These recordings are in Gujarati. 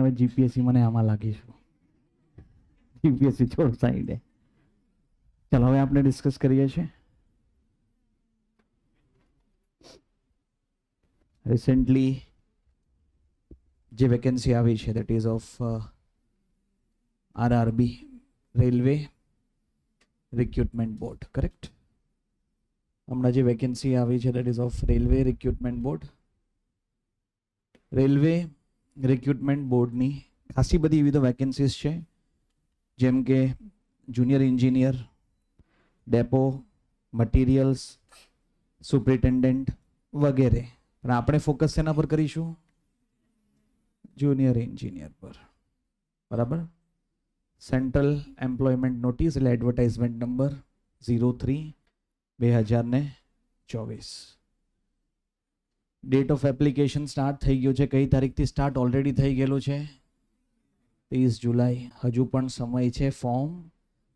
હવે જીપીએસસી મને આમાં લાગીશું. જીપીએસસી છોડ સાઈડે. ચાલો હવે આપણે ડિસ્કસ કરીએ છીએ રિસેન્ટલી જે વેકેન્સી આવી છે that ease of RRB railway recruitment board. Correct? હમણાં જે વેકેન્સી આવી છે that ease of railway recruitment board. Railway recruitment બોર્ડની ખાસી બધી એવી તો વેકેન્સીઝ છે, જેમ કે junior engineer, depot, materials, superintendent વગેરે. પણ આપણે ફોકસ શેના પર કરીશું? જુનિયર એન્જિનિયર પર. બરાબર? સેન્ટ્રલ એમ્પ્લોયમેન્ટ નોટિસ એટલે advertisement number 03/2024. Date of application start થઈ ગયું છે. કઈ તારીખથી સ્ટાર્ટ ઓલરેડી થઈ ગયેલું છે? 30 જુલાઈ. હજુ પણ સમય છે. ફોર્મ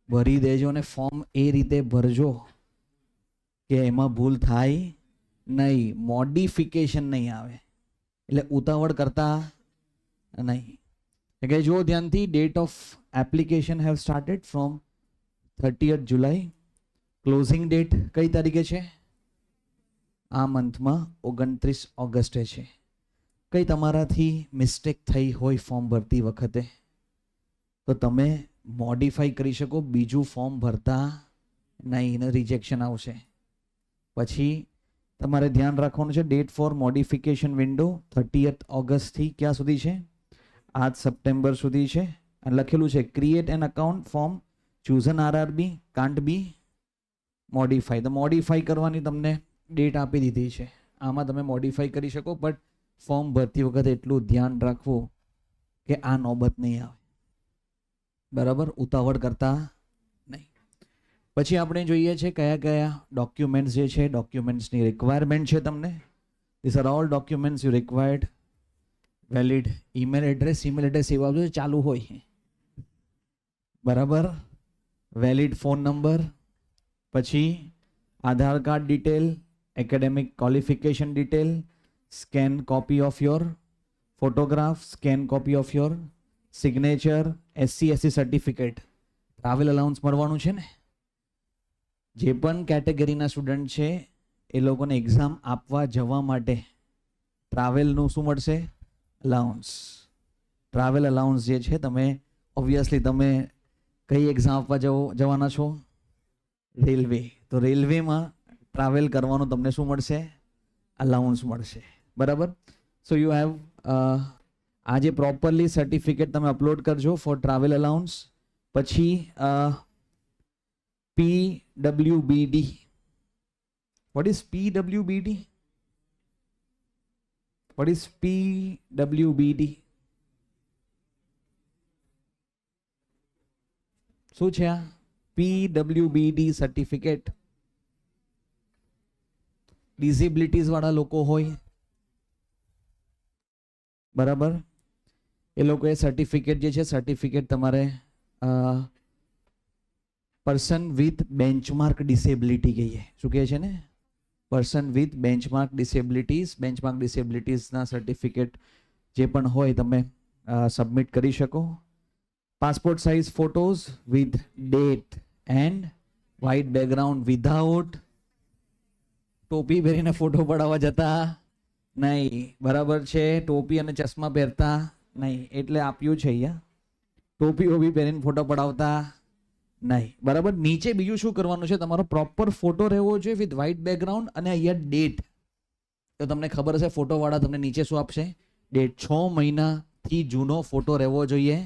ભરી દેજો અને ફોર્મ એ રીતે ભરજો કે એમાં ભૂલ થાય નહીં, મોડિફિકેશન નહીં આવે. એટલે ઉતાવળ કરતા નહીં. કે જો ધ્યાનથી, date of application have started from 30th July. Closing date કઈ તારીખે છે? આ મંથમાં 29 ઓગસ્ટે છે. કઈ તમારાથી મિસ્ટેક થઈ હોય ફોર્મ ભરતી વખતે તો તમે મોડિફાઈ કરી શકો, બીજું ફોર્મ ભરતા નહીં, રિજેક્શન આવશે. પછી તમારે ધ્યાન રાખવાનું છે, date four modification window 30th ઓગસ્ટથી ક્યાં સુધી છે? 8 સપ્ટેમ્બર સુધી છે. અને લખેલું છે create an account form ચૂઝન RRB can't B modify. તો મોડિફાઈ કરવાની તમને ડેટ આપી દીધી છે. આમાં તમે મોડિફાઈ કરી શકો, બટ ફોર્મ ભરતી વખતે એટલું ધ્યાન રાખવું કે આ નોબત નહીં આવે. બરાબર? ઉતાવળ કરતા નહીં. પછી આપણે જોઈએ છે કયા કયા ડોક્યુમેન્ટ્સ જે છે, ડોક્યુમેન્ટ્સની રિક્વાયરમેન્ટ છે તમને. These are all documents you required. Valid email address. Email address એવા જો ચાલુ હોય. બરાબર? Valid phone number. પછી Aadhaar card detail, academic qualification detail, scan copy of your photograph, scan copy of your signature, SC/SC certificate. Travel allowance મળવાનું છે ને? જે પણ કેટેગરીના સ્ટુડન્ટ છે એ લોકોને એક્ઝામ આપવા જવા માટે ટ્રાવેલનું શું મળશે? અલાઉન્સ. ટ્રાવેલ અલાઉન્સ જે છે, તમે ઓબ્વિયસલી તમે કઈ એક્ઝામ આપવા જવાના છો? રેલવે. તો રેલવેમાં ટ્રાવેલ કરવાનું તમને શું મળશે? અલાઉન્સ મળશે. બરાબર? સો યુ હેવ આજે પ્રોપરલી સર્ટિફિકેટ તમે અપલોડ કરજો ફોર ટ્રાવેલ અલાઉન્સ. પછી PWBD. What is PWBD? What is PWBD? શું છે આ PWBD સર્ટિફિકેટ? ડિસેબિલિટીઝ વાળા લોકો હોય, બરાબર, એ લોકોએ સર્ટિફિકેટ જે છે, સર્ટિફિકેટ તમારે પર્સન વિથ બેન્ચમાર્ક ડિસેબિલિટી કહીએ. શું કહે છે ને? Person with benchmark disabilities. Benchmark ડિસેબિલિટીઝના સર્ટિફિકેટ જે પણ હોય તમે સબમિટ કરી શકો. Passport size photos with date and white background, without ટોપી પહેરીને ફોટો પડાવવા જતા નહીં. બરાબર છે? ટોપી અને ચશ્મા પહેરતા નહીં. એટલે આપ્યું છે અહીંયા, ટોપી ઓપી પહેરીને ફોટો પડાવતા નહીં. બરાબર? નીચે બીજું શું કરવાનું છે? તમારો પ્રોપર ફોટો રહેવો જોઈએ વિથ વ્હાઇટ બેકગ્રાઉન્ડ અને અહીંયા ડેટ. તો તમને ખબર હશે ફોટોવાળા તમને નીચે શું આપશે? ડેટ. 6 મહિનાથી જૂનો ફોટો રહેવો જોઈએ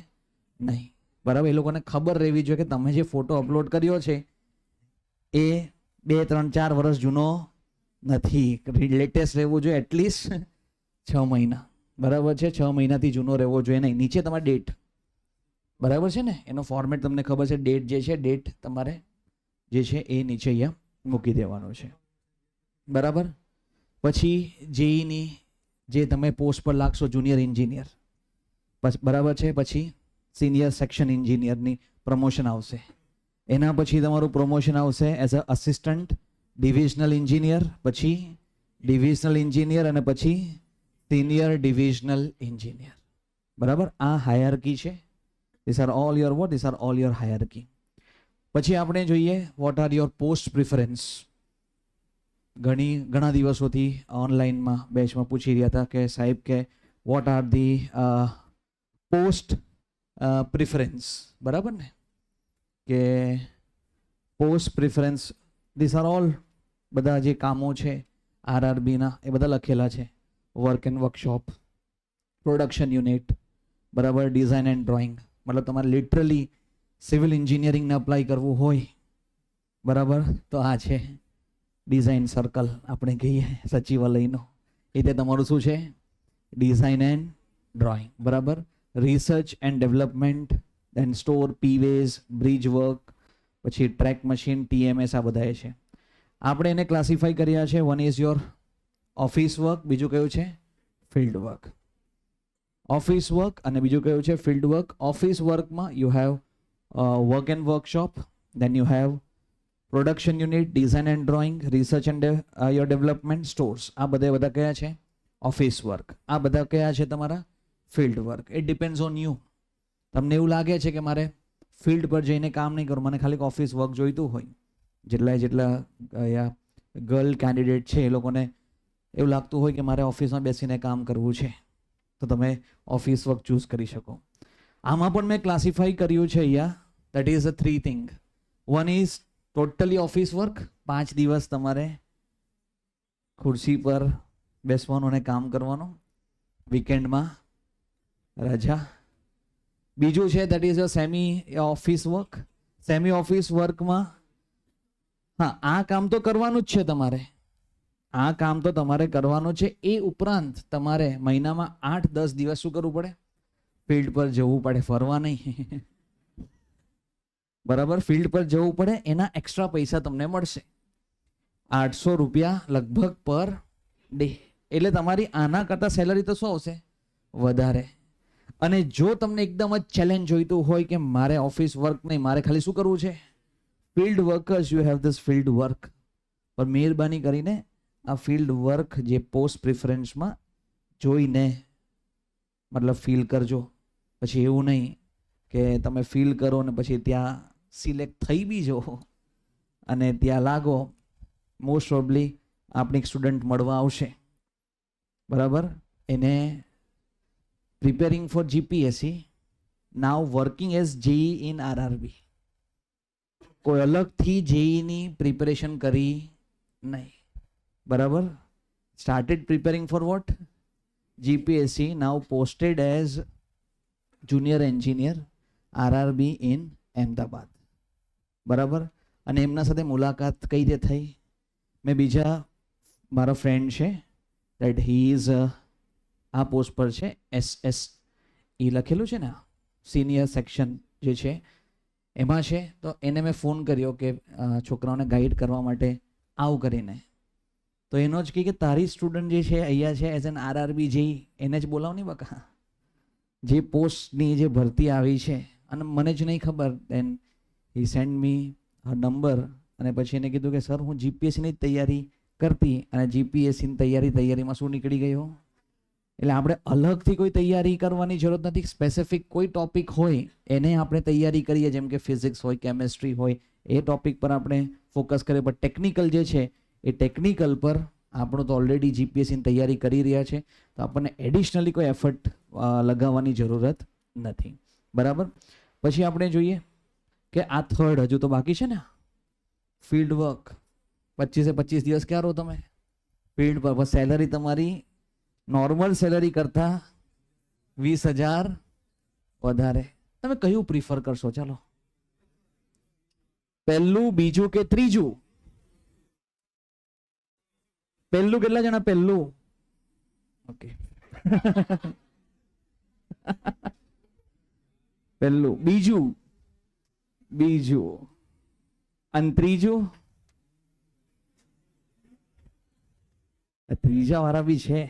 નહીં. બરાબર? એ લોકોને ખબર રહેવી જોઈએ કે તમે જે ફોટો અપલોડ કર્યો છે એ 2, 3, 4 વર્ષ જૂનો નથી. લેટેસ્ટ રહેવું જોઈએ, એટલીસ્ટ 6 મહિના. બરાબર છે? 6 મહિનાથી જૂનો રહેવો જોઈએ નહીં. નીચે તમારી ડેટ. બરાબર છે ને? એનો ફોર્મેટ તમને ખબર છે. ડેટ જે છે, ડેટ તમારે જે છે એ નીચે અહીંયા મૂકી દેવાનો છે. બરાબર? પછી જેઈની જે તમે પોસ્ટ પર લાગશો, જુનિયર એન્જિનિયર, બરાબર છે, પછી સિનિયર સેક્શન એન્જિનિયરની પ્રમોશન આવશે. એના પછી તમારું પ્રમોશન આવશે as a assistant divisional engineer, પછી ડિવિઝનલ એન્જિનિયર અને પછી સિનિયર ડિવિઝનલ એન્જિનિયર. બરાબર, આ હાયરકી છે. These are all your what, these are all your hierarchy. પછી આપણે જોઈએ what are your post preference. ઘણા દિવસોથી ઓનલાઈનમાં બેચમાં પૂછી રહ્યા હતા કે સાહેબ કે what are the post preference. બરાબર ને, કે post preference this are all બધા જે કામો છે આરઆરબીના એ બધા લખેલા છે. Work and workshop, production unit, બરાબર, ડિઝાઇન એન્ડ ડ્રોઈંગ. મતલબ તમારે લિટરલી સિવિલ એન્જિનિયરિંગને અપ્લાય કરવું હોય, બરાબર, તો આ છે ડિઝાઇન સર્કલ આપણે કહીએ સચિવાલયનો. એ તે તમારું શું છે? Design and drawing. બરાબર, research and development, then store, PWays, bridge work, પછી ટ્રેક મશીન, ટીએમએસ, આ બધા છે. આપણે એને ક્લાસિફાઈ કર્યા છે. One is your office work, બીજું કયું છે ફિલ્ડ વર્ક. ઓફિસ વર્ક અને બીજું કયું છે ફિલ્ડ વર્ક. ઓફિસ વર્કમાં you have work and workshop, then you have production unit, design and drawing, research and your development, stores. આ બધા કયા છે? Office work. આ બધા કયા છે તમારા? Field work. It depends on you. તમને એવું લાગે છે કે મારે ફિલ્ડ પર જઈને કામ નહીં કરું, મને ખાલી ઓફિસ વર્ક જોઈતું હોય, જેટલા ગર્લ કેન્ડિડેટ છે એ લોકોને એવું લાગતું હોય કે મારે ઓફિસમાં બેસીને કામ કરવું છે, તો તમે ઓફિસ વર્ક ચૂઝ કરી શકો. આમાં પણ મેં ક્લાસિફાઈ કર્યું છે અહીંયા. That is a 3 thing. One is totally office work, 5 દિવસ તમારે ખુરશી પર બેસવાનું અને કામ કરવાનું, વીકેન્ડમાં રજા. બીજું છે that is a semi office work. Semi office વર્કમાં હા, આ કામ તો કરવાનું જ છે તમારે, આ કામ તો તમારે કરવાનું છે. એ ઉપરાંત તમારે મહિનામાં 8-10 દિવસ શું કરવું પડે? ફિલ્ડ પર જવું પડે, ફરવા નહીં. બરાબર, ફિલ્ડ પર જવું પડે. એના એક્સ્ટ્રા પૈસા તમને મળશે 800 રૂપિયા લગભગ પર ડે. એટલે તમારી આના કરતાં સેલરી તો શું આવશે? વધારે. અને જો તમને એકદમ જ ચેલેન્જ જોઈતું હોય કે મારે ઓફિસ વર્ક નહીં, મારે ખાલી શું કરવું છે? Field workers, you have this field work. પણ મહેરબાની કરીને આ ફિલ્ડ વર્ક જે પોસ્ટ પ્રિફરન્સમાં જોઈને મતલબ ફીલ કરજો. પછી એવું નહીં કે તમે ફીલ કરો ને પછી ત્યાં સિલેક્ટ થઈ બી જાઓ અને ત્યાં લાગો. મોસ્ટ પ્રોબેબલી આપણી એક સ્ટુડન્ટ મળવા આવશે, બરાબર, એને preparing for GPSC, now working as JE in RRB. કોઈ અલગથી જેઈની પ્રિપેરેશન કરી નહીં, બરાબર. Started preparing for what? GPSC, now posted as junior engineer RRB in Ahmedabad, બરાબર. અને એમના સાથે મુલાકાત કઈ રીતે થઈ? મેં બીજા મારો ફ્રેન્ડ છે દેટ હી ઇઝ આ પોસ્ટ પર છે, SS એ લખેલું છે ને, સિનિયર સેક્શન જે છે એમાં છે. તો એને મેં ફોન કર્યો કે છોકરાઓને ગાઈડ કરવા માટે આવું કરીને. તો એનો જ કે તારી સ્ટુડન્ટ જે છે અહીંયા છે એઝ એન આરઆરબી જેઈ, એને જ બોલાવ નહીં બકા. જે પોસ્ટની જે ભરતી આવી છે અને મને જ નહીં ખબર. દેન હી સેન્ડ મી હર નંબર અને પછી એને કીધું કે સર હું જીપીએસસીની જ તૈયારી કરતી અને જીપીએસસીની તૈયારીમાં શું નીકળી ગયો. એટલે આપણે અલગથી કોઈ તૈયારી કરવાની જરૂર નથી. સ્પેસિફિક કોઈ ટોપિક હોય એને આપણે તૈયારી કરીએ, જેમ કે ફિઝિક્સ હોય, કેમેસ્ટ્રી હોય, એ ટોપિક પર આપણે ફોકસ કરીએ. પણ ટેકનિકલ જે છે એ ટેકનિકલ પર આપણું તો ઓલરેડી જીપીએસસીની તૈયારી કરી રહ્યા છે, તો આપણને એડિશનલી કોઈ એફર્ટ લગાવવાની જરૂરત નથી, બરાબર. પછી આપણે જોઈએ કે આ થર્ડ હજુ તો બાકી છે ને, ફિલ્ડ વર્ક. 25 દિવસ ક્યાં રહો તમે ફિલ્ડ પર? સેલરી તમારી નોર્મલ સેલરી કરતા 20,000 વધારે. તમે કયું પ્રિફર કરશો? ચાલો, પહેલું, બીજું કે ત્રીજું? પહેલું કેટલા જણા? પહેલું, ઓકે. પહેલું, બીજું અને ત્રીજું. ત્રીજા વાળા બી છે.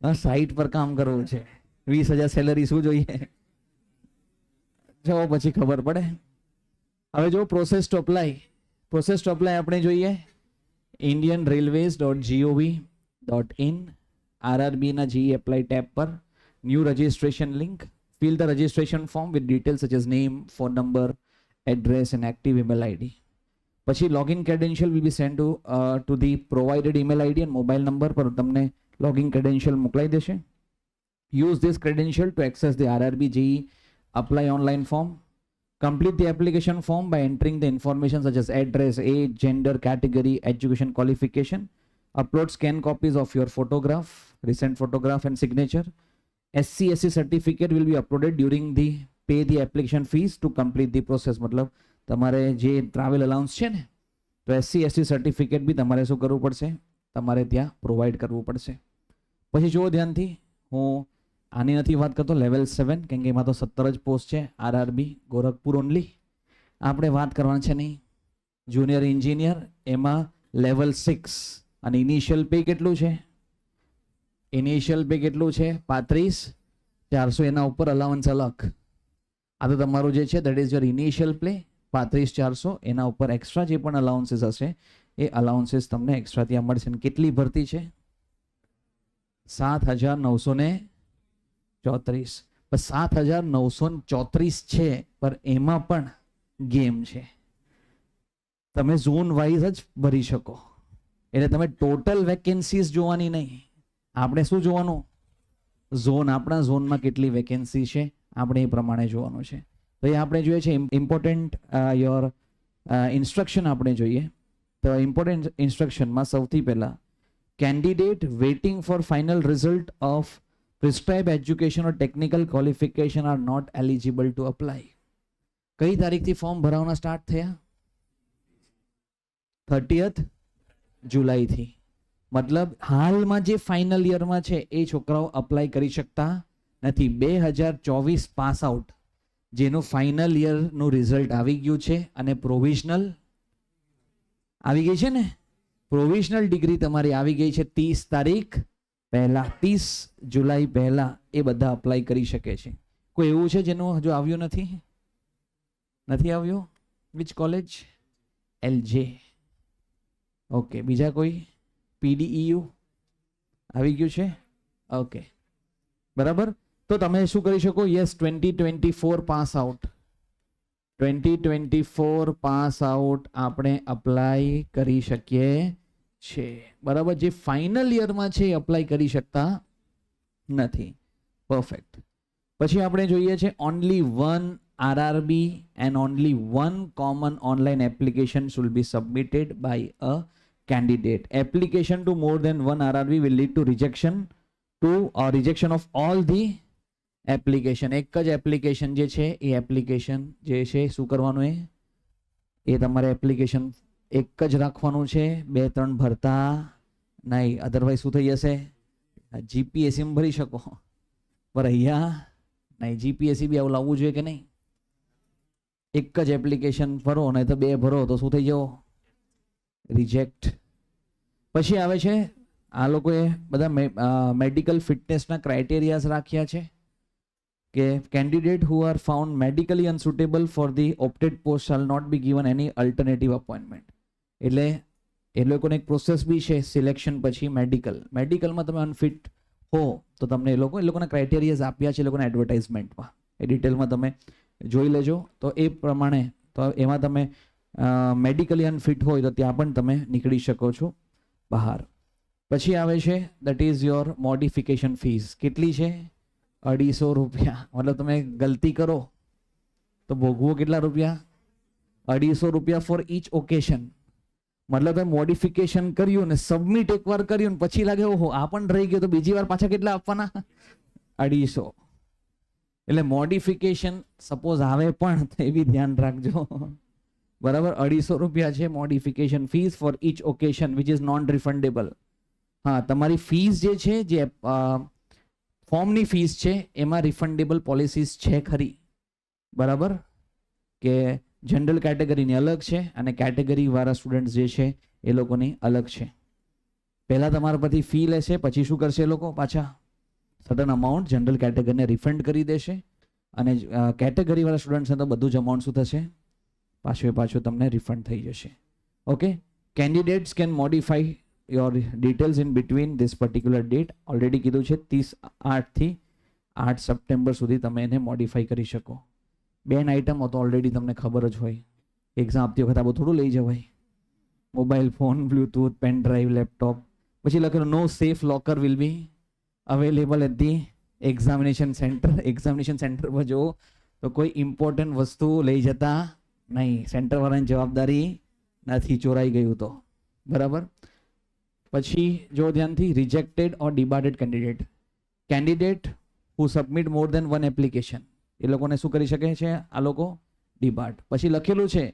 સાઈટ પર કામ કરવું છે, 20,000 સેલરી, શું જોઈએ? જો પછી ખબર પડે. હવે જો પ્રોસેસ ટુ અપ્લાય આપણે જોઈએ indianrailways.gov.in. આરઆરબીના જી એપ્લાય ટેબ પર New registration link. Fill the registration form with details such as name, phone number, address and active email ID. પછી login credential will be sent to the provided email ID and mobile number પર તમને login credential મોકલાઈ દેશે. Use this credential to access the RRB JEE apply online form. Complete the application form by entering the information such as address, age, gender, category, education qualification. Upload scan copies of your photograph, recent photograph and signature. SC certificate will be uploaded during the pay the application fees to complete the process. मतलब તમારે જે ટ્રાવેલ અલાઉન્સ છે ને તો SC સર્ટિફિકેટ બી તમારે શું કરવું પડશે, તમારે ત્યાં પ્રોવાઈડ કરવું પડશે. પછી જુઓ ધ્યાનથી, હું આની નથી વાત કરતો લેવલ 7 કેમ કે એમાં તો 17 જ પોસ્ટ છે, RRB ગોરખપુર ઓનલી. આપણે વાત કરવાની છે નહીં જુનિયર એન્જિનિયર, એમાં લેવલ 6 અને ઇનિશિયલ પે કેટલું છે? ઇનિશિયલ પે કેટલું છે? 35,400. એના ઉપર અલાવન્સ અલગ. આ તો તમારું જે છે that is your initial play 35,400. એના ઉપર એક્સ્ટ્રા જે પણ અલાઉન્સીસ હશે એ અલાઉન્સીસ તમને એક્સ્ટ્રા ત્યાં મળશે. કેટલી ભરતી છે? 7,934. 7,934 છે, પણ એમાં પણ ગેમ છે. તમે ઝોન વાઇઝ જ ભરી શકો, એટલે તમે ટોટલ વેકેન્સીસ જોવાની નહીં. આપણે શું જોવાનું? ઝોન, આપણા ઝોનમાં કેટલી વેકેન્સી છે આપણે એ પ્રમાણે જોવાનું છે. તો એ આપણે જોઈએ છે ઇમ્પોર્ટન્ટ યોર ઇન્સ્ટ્રક્શન આપણે જોઈએ. તો ઇમ્પોર્ટન્ટ ઇન્સ્ટ્રક્શનમાં સૌથી પહેલાં candidate waiting for final result of prescribe education or technical qualification are not eligible to apply. કઈ તારીખથી ફોર્મ ભરાવાના સ્ટાર્ટ થયા? 30th જુલાઈથી. મતલબ હાલમાં જે ફાઇનલ યરમાં છે એ છોકરાઓ અપ્લાય કરી શકતા નથી. 2024 પાસ આઉટ જેનું ફાઇનલ યરનું રિઝલ્ટ આવી ગયું છે અને પ્રોવિઝનલ આવી ગઈ છે ને, પ્રોવિઝનલ ડિગ્રી તમારી આવી ગઈ છે 30 તારીખ પહેલા, 30 જુલાઈ પહેલા એ બધા અપ્લાય કરી શકે છે. કોઈ એવું છે જેનું હજુ આવ્યું નથી? નથી આવ્યું? Which college? LJ. ઓકે. બીજા કોઈ? PDEU આવી ગયું છે? ઓકે, બરાબર. તો તમે શું કરી શકો? Yes, 2024 pass out, 2024 pass out આપણે અપ્લાય કરી શકીએ છે. બરાબર. જે ફાઇનલ યરમાં છે એ અપ્લાય કરી શકતા નથી. પરફેક્ટ. પછી આપણે જોઈએ છે only one RRB and only one common online application should be submitted by a candidate. Application to more than one RRB will lead to rejection of all the application. એક જ એપ્લિકેશન જે છે એ એપ્લિકેશન જે છે શું કરવાનું? એ તમારે એપ્લિકેશન એક જ રાખવાનું છે, 2-3 ભરતા નહીં. અધરવાઇઝ શું થઈ જશે? GPSC માં ભરી શકો પર અહીંયા નહીં. GPSC બી આવું લાવવું જોઈએ કે નહીં? એક જ એપ્લિકેશન ભરો, નહીં તો 2 ભરો તો શું થઈ જાઓ? રિજેક્ટ. પછી આવે છે આ લોકોએ બધા મેડિકલ ફિટનેસના ક્રાઇટેરિયાઝ રાખ્યા છે કે candidate who are found medically unsuitable for the opted post shall not be given any alternative appointment. એટલે એ લોકોને એક પ્રોસેસ બી છે સિલેક્શન પછી મેડિકલમાં તમે અનફિટ હો તો તમને એ લોકોના ક્રાઇટેરિયાઝ આપ્યા છે એ લોકોના એડવર્ટાઇઝમેન્ટમાં. એ ડિટેલમાં તમે જોઈ લેજો. તો એ પ્રમાણે તો એમાં તમે મેડિકલી અનફિટ હોય તો ત્યાં પણ તમે નીકળી શકો છો બહાર. પછી આવે છે that is your modification fees. કેટલી છે? 250 રૂપિયા. મતલબ તમે ગલતી કરો તો ભોગવો કેટલા રૂપિયા? 250 રૂપિયા ફોર ઈચ ઓકેશન. મતલબ તમે મોડિફિકેશન કર્યું ને સબમિટ એકવાર કર્યું ને પછી લાગે ઓહો આ પણ રહી ગયો તો બીજી વાર પાછા કેટલા આપવાના? 250. એટલે મોડિફિકેશન સપોઝ આવે પણ એ બી ધ્યાન રાખજો. બરાબર. 250 રૂપિયા છે modification fees for each occasion which is known refundable. હા, તમારી ફીસ જે છે જે ફોર્મની ફીસ છે એમાં રિફંડેબલ પોલિસીસ છે ખરી. બરાબર. કે જનરલ કેટેગરીની અલગ છે અને કેટેગરીવાળા સ્ટુડન્ટ્સ જે છે એ લોકોની અલગ છે. પહેલાં તમારા પરથી ફી લેશે, પછી શું કરશે એ લોકો? પાછા સડન અમાઉન્ટ જનરલ કેટેગરીને રિફંડ કરી દેશે અને કેટેગરીવાળા સ્ટુડન્ટ્સને તો બધું જ અમાઉન્ટ શું થશે? પાછું તમને રિફંડ થઈ જશે. Okay. Candidates can modify your details in between this particular date. Already કીધું છે 30/8 થી 8 સપ્ટેમ્બર સુધી તમે એને મોડિફાઈ કરી શકો. બેન આઇટમ તો ઓલરેડી તમને ખબર જ હોય. એક્ઝામ આપતી વખતે આ બધું થોડું લઈ જવાય. Mobile phone, bluetooth, pen drive, laptop. પછી લખેલું no safe locker will be available at the examination centre. Examination centre પર જો તો કોઈ ઇમ્પોર્ટન્ટ વસ્તુ લઈ જતા નહીં. સેન્ટરવાળાની જવાબદારી નથી ચોરાઈ ગયું તો. બરાબર. પછી જો ધ્યાનથી rejected or debarred candidate. Candidate who submit more than one application, એ લોકોને શું કરી શકે છે આ લોકો? ડિબાર્ટ. પછી લખેલું છે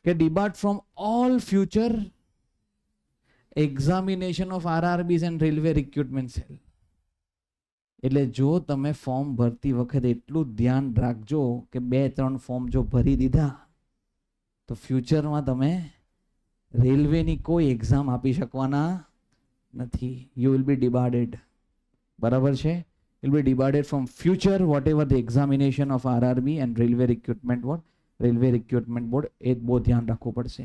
કે debarred from all future examination of RRBs and railway recruitment cell. એટલે જો તમે ફોર્મ ભરતી વખતે એટલું ધ્યાન રાખજો કે 2-3 ફોર્મ જો ભરી દીધા તો ફ્યુચરમાં તમે રેલવેની કોઈ એક્ઝામ આપી શકવાના નથી. You will be debarred. બરાબર છે? will be debarred from future whatever the examination of RRB and railway recruitment board. એ બહુ ધ્યાન રાખવું પડશે.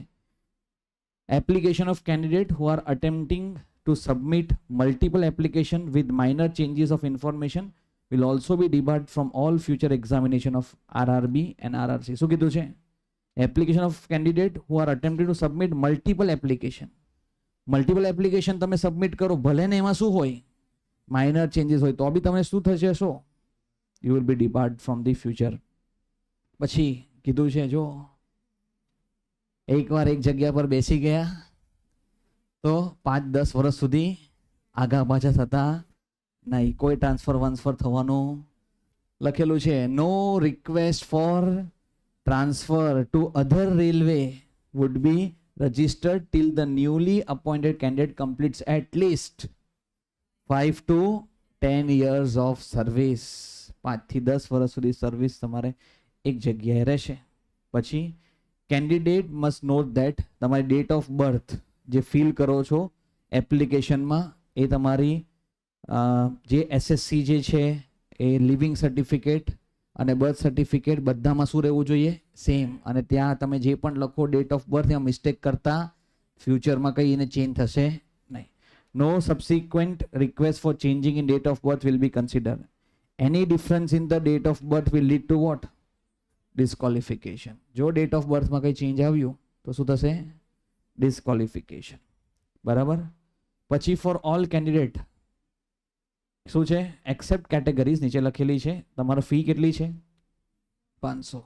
Application of candidate who are attempting to submit multiple application with minor changes of information will also be debarred from all future examination of RRB and RRC. શું કીધું છે? Application of candidate who are attempting to submit multiple application તમે સબમિટ કરો, ભલે ને એમાં શું હોય, માઇનર ચેન્જીસ હોય, તો બી તમને શું થશે? So you will be debarred from the future. પછી કીધું છે જો એકવાર એક જગ્યા પર બેસી ગયા તો 5-10 વર્ષ સુધી આગા પાછા થતા નહીં. કોઈ ટ્રાન્સફર થવાનું લખેલું છે. No request for transfer to other railway would be registered till the newly appointed candidate completes at least 5 to 10 years of service. 5 થી 10 વર્ષ સુધી સર્વિસ તમારે એક જગ્યાએ રહેશે. પછી કેન્ડિડેટ મસ્ટ નોટ ધેટ તમારી ડેટ ઓફ બર્થ જે ફિલ કરો છો એપ્લિકેશનમાં એ તમારી જે એસએસસી જે છે એ લિવિંગ સર્ટિફિકેટ અને બર્થ સર્ટિફિકેટ બધામાં શું રહેવું જોઈએ? સેમ. અને ત્યાં તમે જે પણ લખો ડેટ ઓફ બર્થ એમાં મિસ્ટેક કરતા ફ્યુચરમાં કંઈ એને ચેન્જ થશે નહીં. No subsequent request for changing in date of birth will be considered. Any difference in the date of birth will lead to what? Disqualification. જો ડેટ ઓફ બર્થમાં કંઈ ચેન્જ આવ્યું તો શું થશે? ડિસ્કોલિફિકેશન. બરાબર. પછી ફોર ઓલ કેન્ડિડેટ શું છે? એક્સેપ્ટ કેટેગરીઝ નીચે લખેલી છે. તમારો ફી કેટલી છે? 500.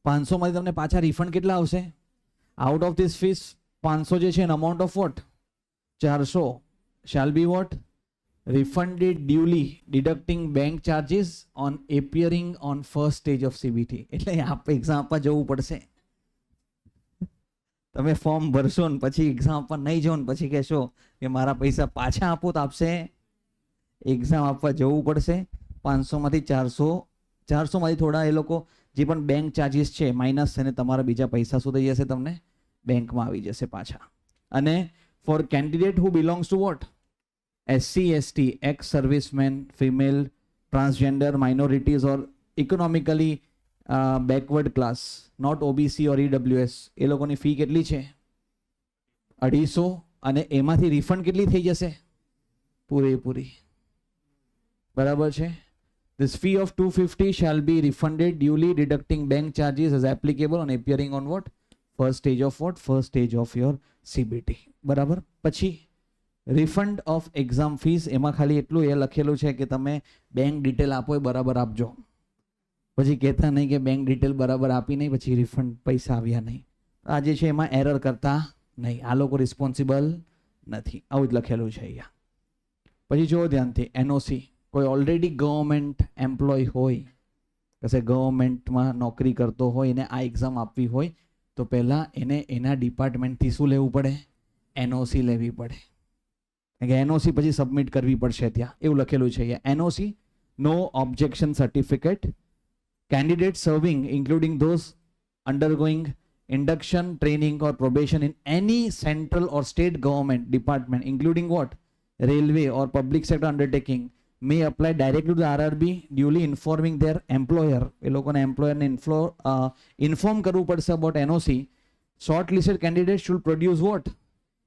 500 માંથી તમને પાછા રિફંડ કેટલા આવશે? આઉટ ઓફ ધીસ ફીસ 500 જે છે an amount of what? 400 shall be what? Refunded duly deducting bank charges on appearing on first stage of CBT. એટલે આપ એક્ઝામ આપવા જવું પડશે. તમે ફોર્મ ભરશો ને પછી એક્ઝામ આપવા નહીં જાઓ ને પછી કહેશો કે મારા પૈસા પાછા આપો તો આપશે. એક્ઝામ આપવા જવું પડશે. 500 માંથી 400 માંથી થોડા એ લોકો જે પણ બેંક ચાર્જીસ છે માઇનસ થઈને તમારા બીજા પૈસા શું થઈ જશે? તમને બેંકમાં આવી જશે પાછા. અને for candidate who belongs to what? SC, ST, ex-servicemen, female, transgender, minorities or economically backward class, not OBC or EWS. એ લોકોની ફી કેટલી છે? 250. અને એમાંથી રિફંડ કેટલી થઈ જશે? પૂરેપૂરી. બરાબર છે? This fee of 250 shall be refunded duly deducting bank charges as applicable on appearing on what? First stage of what? First stage of your CBT. બરાબર. પછી રિફંડ ઓફ એક્ઝામ ફીસ, એમાં ખાલી એટલું એ લખેલું છે કે તમે બેંક ડિટેલ આપો એ બરાબર આપજો. પછી કહેતા નહીં કે બેંક ડિટેલ બરાબર આપી નહીં પછી રિફંડ પૈસા આવ્યા નહીં. આ જે છે એમાં એરર કરતા નહીં. આ લોકો રિસ્પોન્સિબલ નથી. આવું જ લખેલું છે અહીંયા. પછી જુઓ ધ્યાનથી. એનઓસી. કોઈ ઓલરેડી ગવર્મેન્ટ એમ્પ્લોય હોય, કશે ગવર્મેન્ટમાં નોકરી કરતો હોય એને આ એક્ઝામ આપવી હોય તો પહેલાં એને એના ડિપાર્ટમેન્ટથી શું લેવું પડે? એનઓસી લેવી પડે. કે એનઓસી પછી સબમિટ કરવી પડશે ત્યાં. એવું લખેલું છે અહીંયા. NOC no objection certificate. Candidate serving including those undergoing induction, training or probation in any central or state government department, including what? Railway or public sector undertaking, may apply directly to the RRB, duly informing their employer. એ લોકોને એમ્પ્લોયરને ઇન્ફોર્મ કરવું પડશે about NOC. Shortlisted candidates should produce what?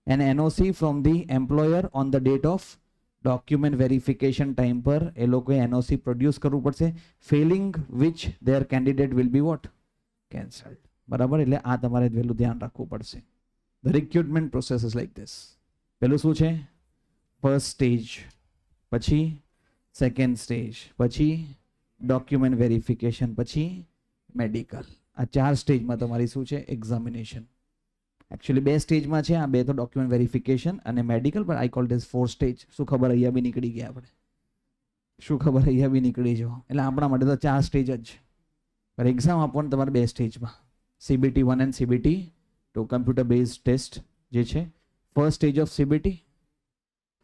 An NOC from the employer on the date of document verification time પર એ લોકોએ એનઓસી પ્રોડ્યુસ કરવું પડશે, failing which their candidate will be what cancelled. બરાબર, એટલે આ તમારે વહેલું ધ્યાન રાખવું પડશે. The recruitment process is like this. પેલું શું છે? ફર્સ્ટ સ્ટેજ, પછી સેકન્ડ સ્ટેજ, પછી ડોક્યુમેન્ટ વેરિફિકેશન, પછી મેડિકલ. આ 4 સ્ટેજમાં તમારી શું છે? એક્ઝામિનેશન. એકચ્યુઅલી 2 સ્ટેજમાં છે, આ 2 તો ડોક્યુમેન્ટ વેરિફિકેશન અને મેડિકલ, પણ આઈ કોલ ધીસ 4 સ્ટેજ. શું ખબર, અહીંયા બી નીકળી ગયા આપણે? શું ખબર, અહીંયા બી નીકળી જાઓ. એટલે આપણા માટે તો 4 સ્ટેજ જ છે, પણ એક્ઝામ આપવાનું તમારે 2 સ્ટેજમાં, CBT 1 and CBT 2, computer base test જે છે. First stage of CBT,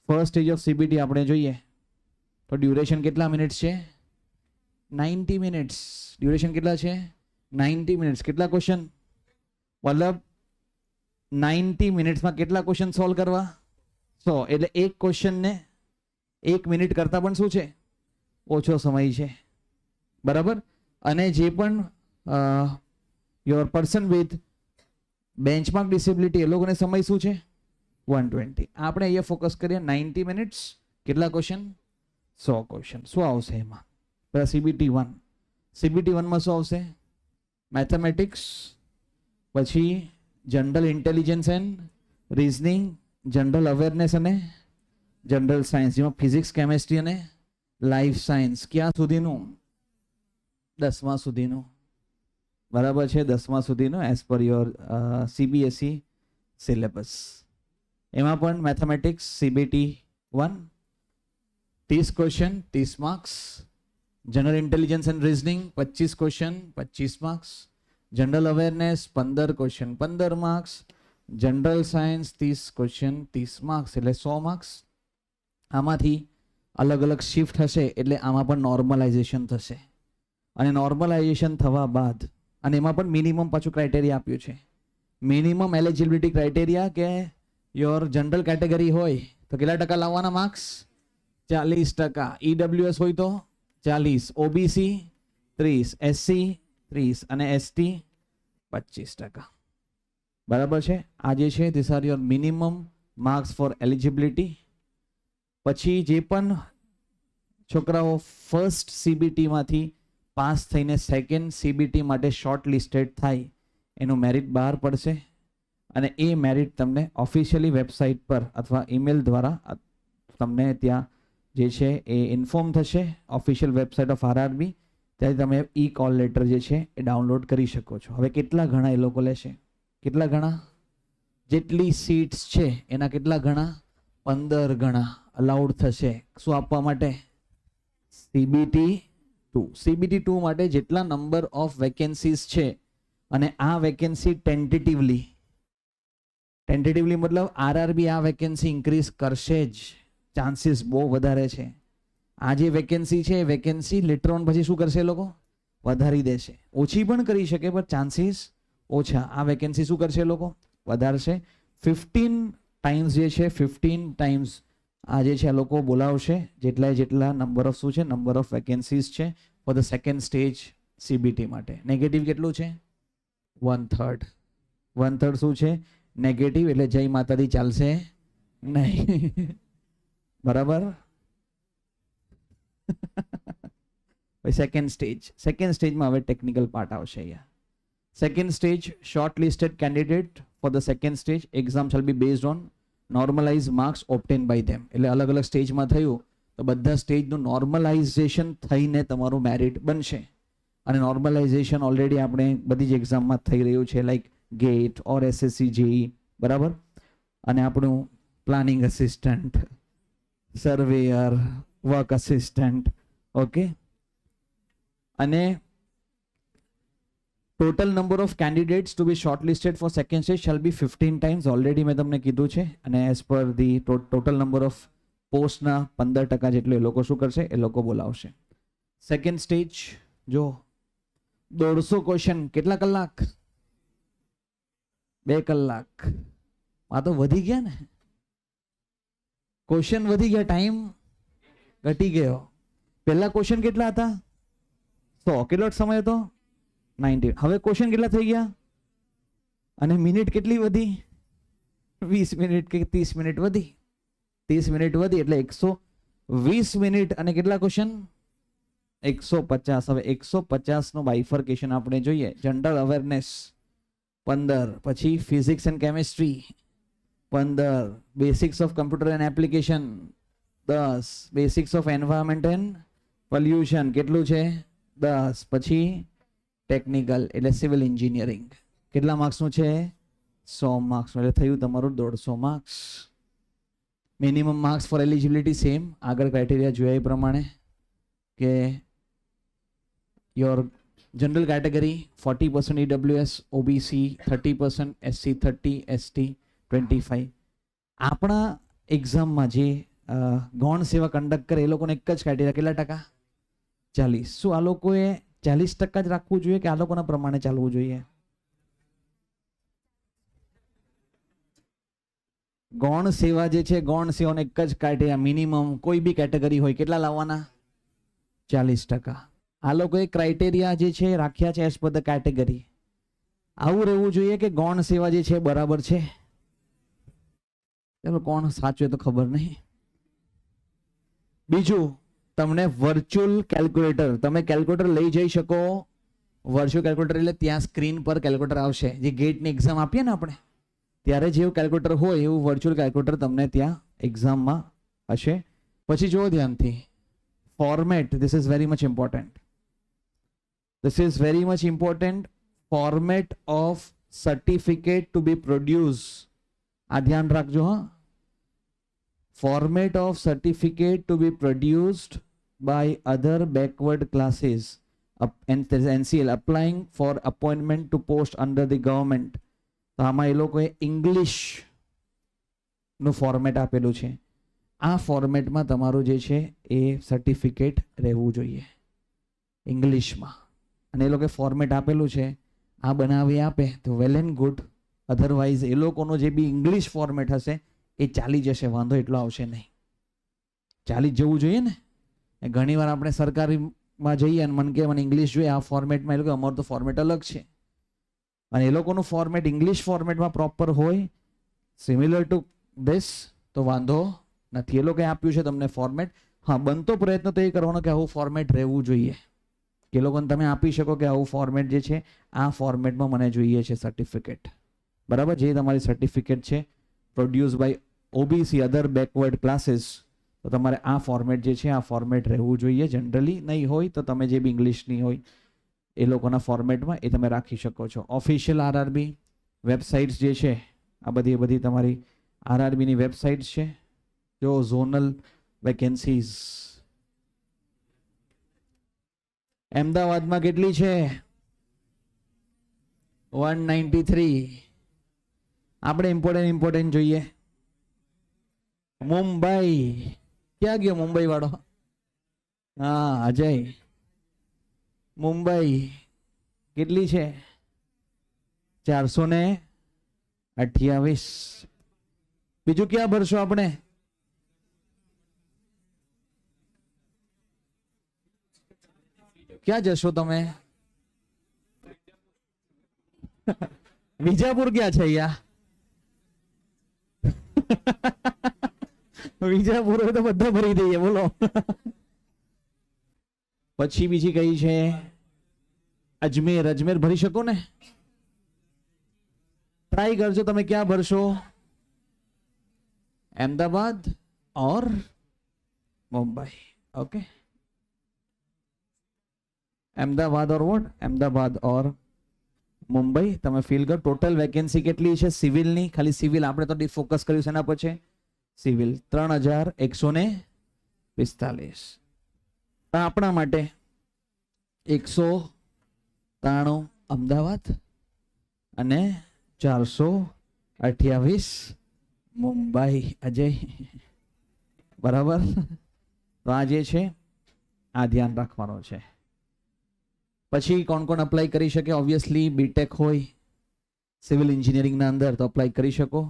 first stage of CBT આપણે જોઈએ તો ડ્યુરેશન કેટલા મિનિટ્સ છે? 90 મિનિટ્સ. ડ્યુરેશન કેટલા છે? 90 મિનિટ્સ. કેટલા ક્વેશ્ચન? મતલબ 90 મિનિટ્સમાં કેટલા ક્વેશ્ચન સોલ્વ કરવા? 100. એટલે એક ક્વેશ્ચનને 1 મિનિટ કરતાં પણ શું છે? ઓછો સમય છે. બરાબર. અને જે પણ your person with benchmark disability એ લોકોને સમય શું છે? 120. આપણે અહીંયા ફોકસ કરીએ 90 મિનિટ્સ. કેટલા ક્વેશ્ચન? 100 ક્વેશ્ચન. શું આવશે એમાં? CBT 1. CBT 1માં શું આવશે? મેથેમેટિક્સ, પછી general intelligence and reasoning, general awareness અને જનરલ સાયન્સ, જેમાં ફિઝિક્સ, કેમેસ્ટ્રી અને લાઈફ સાયન્સ. ક્યાં સુધીનું? 10મા સુધીનું. બરાબર છે, 10મા સુધીનું as per your CBSE syllabus. એમાં પણ mathematics CBT 1 30 question 30 marks, general intelligence and reasoning 25 question 25 marks, general awareness 15 question 15 marks, general science 30 question 30 marks, એટલે 100 માર્ક્સ. આમાંથી અલગ અલગ શિફ્ટ હશે એટલે આમાં પણ નોર્મલાઇઝેશન થશે, અને નોર્મલાઇઝેશન થવા બાદ, અને એમાં પણ મિનિમમ પાછું ક્રાઇટેરિયા આપ્યું છે. મિનિમમ એલિજિબિલિટી ક્રાઇટેરિયા કે યોર જનરલ કેટેગરી હોય તો કેટલા ટકા લાવવાના માર્ક્સ? 40%. EWS હોય તો 40, OBC 30, SC 30 અને ST 25%. બરાબર છે. આ જે છે these are your minimum marks for eligibility. પછી જે પણ છોકરાઓ ફર્સ્ટ CBTમાંથી પાસ થઈને સેકન્ડ CBT માટે શોર્ટ લિસ્ટેડ થાય એનું મેરિટ બહાર પડશે, અને એ મેરિટ તમને ઓફિશિયલી વેબસાઇટ પર અથવા ઈમેલ દ્વારા તમને ત્યાં જે છે એ ઇન્ફોર્મ થશે. ઓફિશિયલ વેબસાઇટ ઓફ RRB, ત્યારે તમે કોલ લેટર જે છે એ ડાઉનલોડ કરી શકો છો. હવે કેટલા ગણા એ લોકો લેશે? કેટલા ગણા? જેટલી સીટ્સ છે એના કેટલા ગણા? 15 ગણા અલાઉડ થશે. શું આપવા માટે? CBT 2. CBT 2 માટે જેટલા નંબર ઓફ વેકેન્સીઝ છે, અને આ વેકેન્સી ટેન્ટેટિવલી મતલબ RRB આ વેકેન્સી ઇન્ક્રીઝ કરશે જ, ચાન્સીસ બહુ વધારે છે. આ જે વેકેન્સી છે એ વેકેન્સી લેટર ઓન પછી શું કરશે? એ લોકો વધારી દેશે. ઓછી પણ કરી શકે પણ ચાન્સીસ ઓછા. આ વેકેન્સી શું કરશે? એ લોકો વધારશે. 15 ટાઈમ્સ જે છે 15 ટાઈમ્સ આ જે છે આ લોકો બોલાવશે, જેટલા નંબર ઓફ શું છે? નંબર ઓફ વેકેન્સીઝ છે four the second stage CBT માટે. નેગેટિવ કેટલું છે? 1/3. 1/3 શું છે? નેગેટિવ. એટલે જય માતાજી ચાલશે નહીં. બરાબર. સેકન્ડ સ્ટેજમાં હવે ટેકનિકલ પાર્ટ આવશે. અહીંયા second stage, short listed candidate for the second stage exam shall be based on normalize marks obtain by them. એટલે અલગ અલગ સ્ટેજમાં થયું તો બધા સ્ટેજનું નોર્મલાઇઝેશન થઈને તમારું મેરિટ બનશે. અને નોર્મલાઇઝેશન ઓલરેડી આપણે બધી જ એક્ઝામમાં થઈ રહ્યું છે, like GATE or SSC JE. બરાબર. અને આપણું planning assistant, surveyor, work assistant. Okay. અને total number of candidates to be short listed for second stage shall be 15 times. Already મેં તમને કીધું છે. અને as per the total number of પોસ્ટના 15% જેટલું એ લોકો શું કરશે? એ લોકો બોલાવશે. સેકન્ડ સ્ટેજ જો 150 ક્વેશ્ચન. કેટલા કલાક? 2 કલાક. આ તો વધી ગયા ને, ક્વેશ્ચન વધી ગયા, ટાઈમ ઘટી ગયો. પહેલા ક્વેશ્ચન કેટલા હતા? 100. કેટલો સમય હતો? 90. હવે ક્વેશ્ચન કેટલા થઈ ગયા? અને મિનિટ કેટલી વધી? 20 મિનિટ કે 30 મિનિટ વધી. 30 મિનિટ વધી એટલે 20 મિનિટ અને કેટલા ક્વેશ્ચન? 150. હવે 150 નો બાયફર્કેશન આપણે જોઈએ. જનરલ અવેરનેસ 15, પછી physics and chemistry 15, basics of computer and application 10, basics of environment and pollution કેટલું છે? 10, પછી ટેકનિકલ એટલે સિવિલ એન્જિનિયરિંગ કેટલા માર્ક્સનું છે? 100 માર્ક્સનું. એટલે થયું તમારું 150 marks. Minimum marks for eligibility same આગળ ક્રાઇટેરિયા જોયા એ પ્રમાણે કે your general category 40% EWS, OBC 30%, SC 30, ST 25. આપણા એક્ઝામમાં જે ગૌણ સેવા કંડક્ટ કરે એ લોકોને એક જ ક્રાઇટેરિયા કેટલા ટકા? 40. શું આ લોકોએ 40% જ રાખવું જોઈએ કે આ લોકોના પ્રમાણે ચાલવું જોઈએ? ગૌણ સેવા જે છે, ગૌણ સેવાનો એક જ ક્રાઇટેરિયા મિનિમમ કોઈ બી કેટેગરી હોય કેટલા લાવવાના? 40%. આ લોકોએ ક્રાઇટેરિયા જે છે રાખ્યા છે એઝ પર ધ કેટેગરી. આવું રહેવું જોઈએ કે ગૌણ સેવા જે છે બરાબર છે? ચલો કોણ સાચું તો ખબર નહીં. બીજું તમને વર્ચ્યુઅલ કેલ્ક્યુલેટર, તમે કેલ્ક્યુલેટર લઈ જઈ શકો. વર્ચ્યુઅલ કેલ્ક્યુલેટર એટલે ત્યાં સ્ક્રીન પર કેલ્ક્યુલેટર આવશે. જે ગેટની એક્ઝામ આપીએ ને આપણે ત્યારે જેવું કેલ્ક્યુલેટર હોય એવું વર્ચ્યુઅલ કેલ્ક્યુલેટર તમને ત્યાં એક્ઝામમાં હશે. પછી જુઓ ધ્યાનથી format. This is very much important. This is very much important. Format of certificate to be produced. આ ધ્યાન રાખજો હા. Format of certificate to be produced by other backward classes and NCL applying for appointment to post under the government. તો આમાં એ લોકોએ ઇંગ્લિશ નું ફોર્મેટ આપેલું છે. આ ફોર્મેટમાં તમારું જે છે એ સર્ટિફિકેટ રહેવું જોઈએ ઇંગ્લિશમાં. અને એ લોકો ફોર્મેટ આપેલું છે, આ બનાવી આપે તો વેલ એન્ડ ગુડ. અધરવાઇઝ એ લોકોનો જે બી ઇંગ્લિશ ફોર્મેટ હશે એ ચાલી જશે, વાંધો એટલો આવશે નહીં. ચાલી જ જવું જોઈએ ને. ઘણીવાર આપણે સરકારીમાં જઈએ અને મને કે મને ઇંગ્લિશ જોઈએ આ ફોર્મેટમાં, એ લોકો અમારું તો ફોર્મેટ અલગ છે. અને એ લોકોનું ફોર્મેટ ઇંગ્લિશ ફોર્મેટમાં પ્રોપર હોય સિમિલર ટુ ધીસ તો વાંધો નથી. એ લોકોએ આપ્યું છે તમને ફોર્મેટ. હા, બનતો પ્રયત્ન તો એ કરવાનો કે આવું ફોર્મેટ રહેવું જોઈએ કે લોકોને તમે આપી શકો કે આવું ફોર્મેટ જે છે આ ફોર્મેટમાં મને જોઈએ છે સર્ટિફિકેટ. બરાબર? જે તમારી સર્ટિફિકેટ છે produce by OBC other backward classes, તો તમારે આ ફોર્મેટ જે છે આ ફોર્મેટ રહેવું જોઈએ. જનરલી નહીં હોય તો તમે જે બી ઇંગ્લિશની હોય એ લોકોના ફોર્મેટમાં એ તમે રાખી શકો છો. ઓફિશિયલ RRB વેબસાઇટ્સ જે છે આ બધી તમારી RRBની વેબસાઇટ્સ છે. જો ઝોનલ વેકેન્સીઝ અમદાવાદમાં કેટલી છે? 193. આપણે ઇમ્પોર્ટન્ટ જોઈએ. મુંબઈ ક્યાં ગયો મુંબઈ વાળો? હા અજય. મુંબઈ કેટલી છે? 428. બીજું ક્યાં ભરશો આપણે? ક્યાં જશો તમે? વિજાપુર ક્યાં છે યા? વિજાપુર હોય તો બધા ભરી દઈએ બોલો. પછી બીજી કઈ છે? અજમેર. અજમેર ભરી શકો ને? ટ્રાય કરજો તમે. ક્યાં ભરશો? Ahmedabad or Mumbai. Okay, Ahmedabad or what? Ahmedabad or Mumbai. તમે ફીલ કરો ટોટલ વેકેન્સી કેટલી છે સિવિલની? ખાલી સિવિલ આપણે તો ફોકસ કર્યું છે એના પછી સિવિલ 3145. આપણા માટે 193 અમદાવાદ અને 428 મુંબઈ. અજય બરાબર? તો આ જે છે આ ધ્યાન રાખવાનો છે. પછી કોણ કોણ અપ્લાય કરી શકે? ઓબ્વિયસલી બીટેક હોય સિવિલ એન્જિનિયરિંગના અંદર તો અપ્લાય કરી શકો.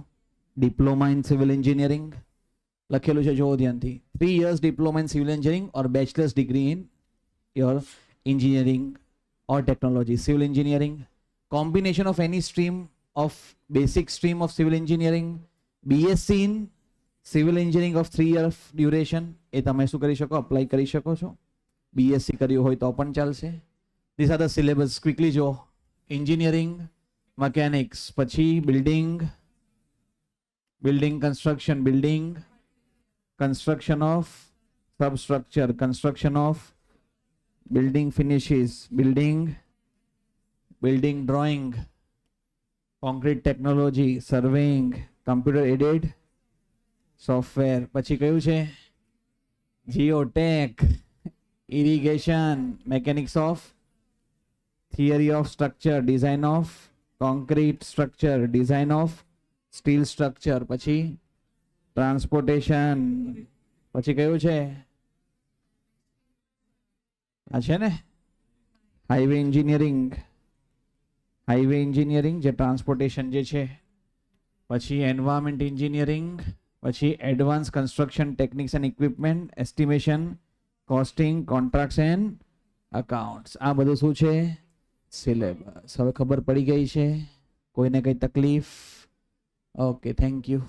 ડિપ્લોમા ઇન સિવિલ એન્જિનિયરિંગ લખેલું છે, જોવો ધ્યાનથી. 3 years diploma in civil engineering or bachelor's degree in your engineering or technology. Civil engineering, combination of any stream of basic stream of civil engineering, BSc in civil engineering of 3 year duration એ તમે શું કરી શકો, અપ્લાય કરી શકો છો. બીએસસી કર્યું હોય તો પણ ચાલશે. These are the syllabus. Quickly જો એન્જિનિયરિંગ, મિકેનિક્સ, પછી building construction, building construction of substructure, construction of building finishes, building drawing, concrete technology, surveying, computer aided software. પછી કયું છે? Geotech, irrigation, mechanics of theory of structure, design of concrete structure, design of steel structure, પછી ટ્રાન્સપોર્ટેશન. પછી કયું છે? આ છે ને હાઈવે એન્જિનિયરિંગ, જે ટ્રાન્સપોર્ટેશન જે છે. પછી એન્વાયરમેન્ટ એન્જિનિયરિંગ, પછી advance construction techniques and equipment, estimation, costing, contracts and accounts. આ બધું શું છે? સિલેબસ. હવે ખબર પડી ગઈ છે? કોઈને કઈ તકલીફ? Okay, thank you.